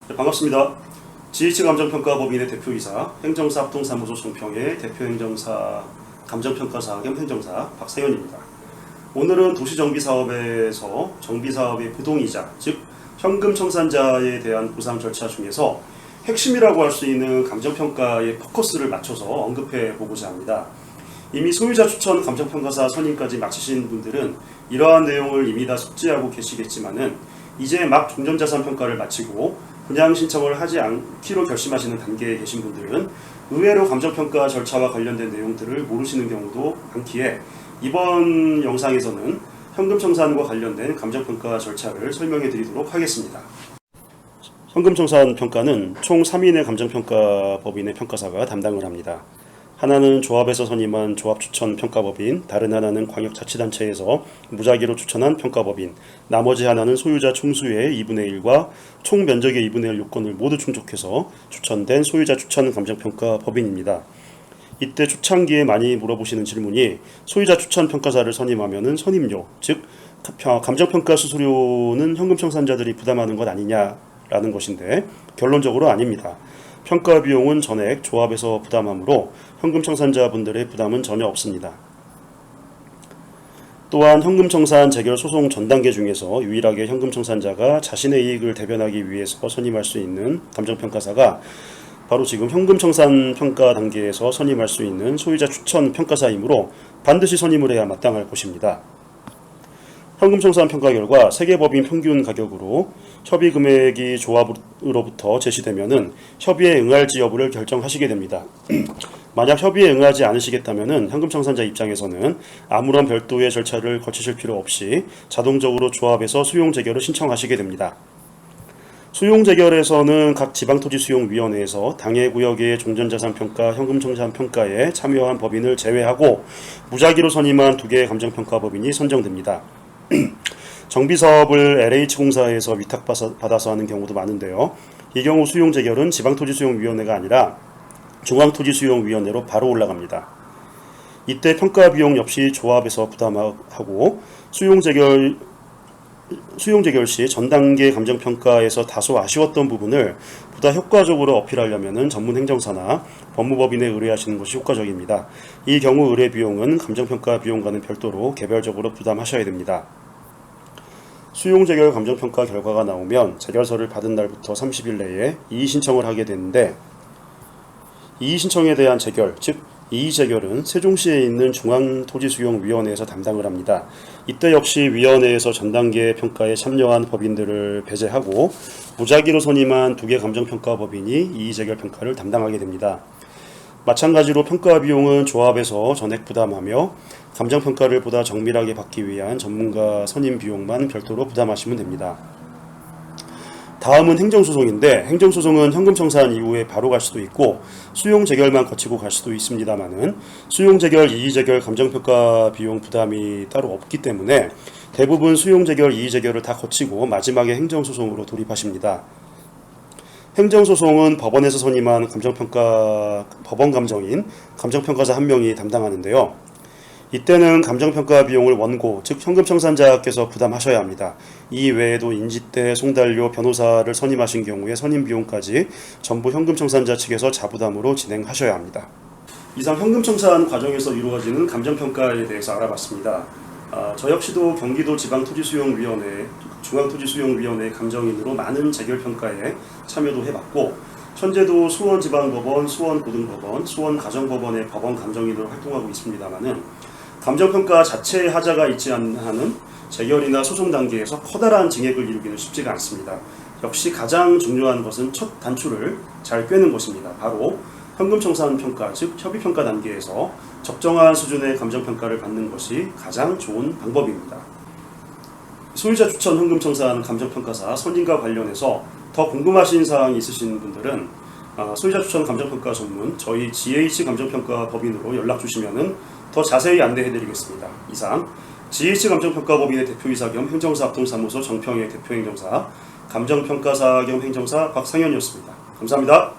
네, 반갑습니다. GH감정평가법인의 대표이사 행정사합동사무소 정평의 대표행정사 감정평가사 겸 행정사 박상현입니다. 오늘은 도시정비사업에서 정비사업의 부동이자 즉 현금청산자에 대한 보상 절차 중에서 핵심이라고 할 수 있는 감정평가의 포커스를 맞춰서 언급해 보고자 합니다. 이미 소유자 추천 감정평가사 선임까지 마치신 분들은 이러한 내용을 이미 다 숙지하고 계시겠지만은 이제 막 종전자산 평가를 마치고 분양 신청을 하지 않기로 결심하시는 단계에 계신 분들은 의외로 감정평가 절차와 관련된 내용들을 모르시는 경우도 많기에 이번 영상에서는 현금청산과 관련된 감정평가 절차를 설명해 드리도록 하겠습니다. 현금청산 평가는 총 3인의 감정평가법인의 평가사가 담당을 합니다. 하나는 조합에서 선임한 조합추천평가법인, 다른 하나는 광역자치단체에서 무작위로 추천한 평가법인, 나머지 하나는 소유자 총수의 2분의 1과 총 면적의 2분의 1 요건을 모두 충족해서 추천된 소유자 추천 감정평가법인입니다. 이때 초창기에 많이 물어보시는 질문이 소유자 추천 평가사를 선임하면 선임료, 즉 감정평가 수수료는 현금청산자들이 부담하는 것 아니냐라는 것인데 결론적으로 아닙니다. 평가 비용은 전액 조합에서 부담하므로 현금청산자분들의 부담은 전혀 없습니다. 또한 현금청산 재결 소송 전 단계 중에서 유일하게 현금청산자가 자신의 이익을 대변하기 위해서 선임할 수 있는 감정평가사가 바로 지금 현금청산 평가 단계에서 선임할 수 있는 소유자 추천 평가사이므로 반드시 선임을 해야 마땅할 것입니다. 현금청산 평가 결과 세계법인 평균 가격으로 협의 금액이 조합으로부터 제시되면은 협의에 응할지 여부를 결정하시게 됩니다. 만약 협의에 응하지 않으시겠다면은 현금청산자 입장에서는 아무런 별도의 절차를 거치실 필요 없이 자동적으로 조합에서 수용 재결을 신청하시게 됩니다. 수용 재결에서는 각 지방토지수용위원회에서 당해구역의 종전자산평가, 현금청산평가에 참여한 법인을 제외하고 무작위로 선임한 2개의 감정평가법인이 선정됩니다. 정비사업을 LH공사에서 위탁받아서 하는 경우도 많은데요. 이 경우 수용 재결은 지방토지수용위원회가 아니라 중앙토지수용위원회로 바로 올라갑니다. 이때 평가 비용 역시 조합에서 부담하고 수용 재결 시 전 단계 감정평가에서 다소 아쉬웠던 부분을 보다 효과적으로 어필하려면 전문 행정사나 법무법인에 의뢰하시는 것이 효과적입니다. 이 경우 의뢰 비용은 감정평가 비용과는 별도로 개별적으로 부담하셔야 됩니다. 수용 재결 감정평가 결과가 나오면 재결서를 받은 날부터 30일 내에 이의 신청을 하게 되는데 이의 신청에 대한 재결, 즉 이의 재결은 세종시에 있는 중앙토지수용위원회에서 담당을 합니다. 이때 역시 위원회에서 전 단계 평가에 참여한 법인들을 배제하고 무작위로 선임한 2개 감정평가법인이 이의 재결 평가를 담당하게 됩니다. 마찬가지로 평가 비용은 조합에서 전액 부담하며 감정평가를 보다 정밀하게 받기 위한 전문가 선임 비용만 별도로 부담하시면 됩니다. 다음은 행정소송인데 행정소송은 현금청산 이후에 바로 갈 수도 있고 수용 재결만 거치고 갈 수도 있습니다만은 수용 재결, 이의 재결 감정평가 비용 부담이 따로 없기 때문에 대부분 수용 재결, 이의 재결을 다 거치고 마지막에 행정소송으로 돌입하십니다. 행정소송은 법원에서 선임한 법원감정인 감정평가사 1명이 담당하는데요. 이때는 감정평가 비용을 원고, 즉 현금청산자께서 부담하셔야 합니다. 이 외에도 인지대, 송달료, 변호사를 선임하신 경우에 선임 비용까지 전부 현금청산자 측에서 자부담으로 진행하셔야 합니다. 이상 현금청산 과정에서 이루어지는 감정평가에 대해서 알아봤습니다. 저 역시도 경기도 지방토지수용위원회, 중앙토지수용위원회 감정인으로 많은 재결평가에 참여도 해봤고 현재도 수원지방법원, 수원고등법원, 수원가정법원의 법원 감정인으로 활동하고 있습니다만은 감정평가 자체에 하자가 있지 않는 한은 재결이나 소송 단계에서 커다란 증액을 이루기는 쉽지가 않습니다. 역시 가장 중요한 것은 첫 단추를 잘 꿰는 것입니다. 바로 현금청산 평가, 즉 협의평가 단계에서 적정한 수준의 감정평가를 받는 것이 가장 좋은 방법입니다. 소유자 추천 현금청산 감정평가사 선임과 관련해서 더 궁금하신 사항이 있으신 분들은 소유자 추천 감정평가 전문 저희 GH 감정평가 법인으로 연락 주시면은 더 자세히 안내해 드리겠습니다. 이상 GH 감정평가 법인의 대표이사 겸 행정사 합동사무소 정평의 대표행정사 감정평가사 겸 행정사 박상현이었습니다. 감사합니다.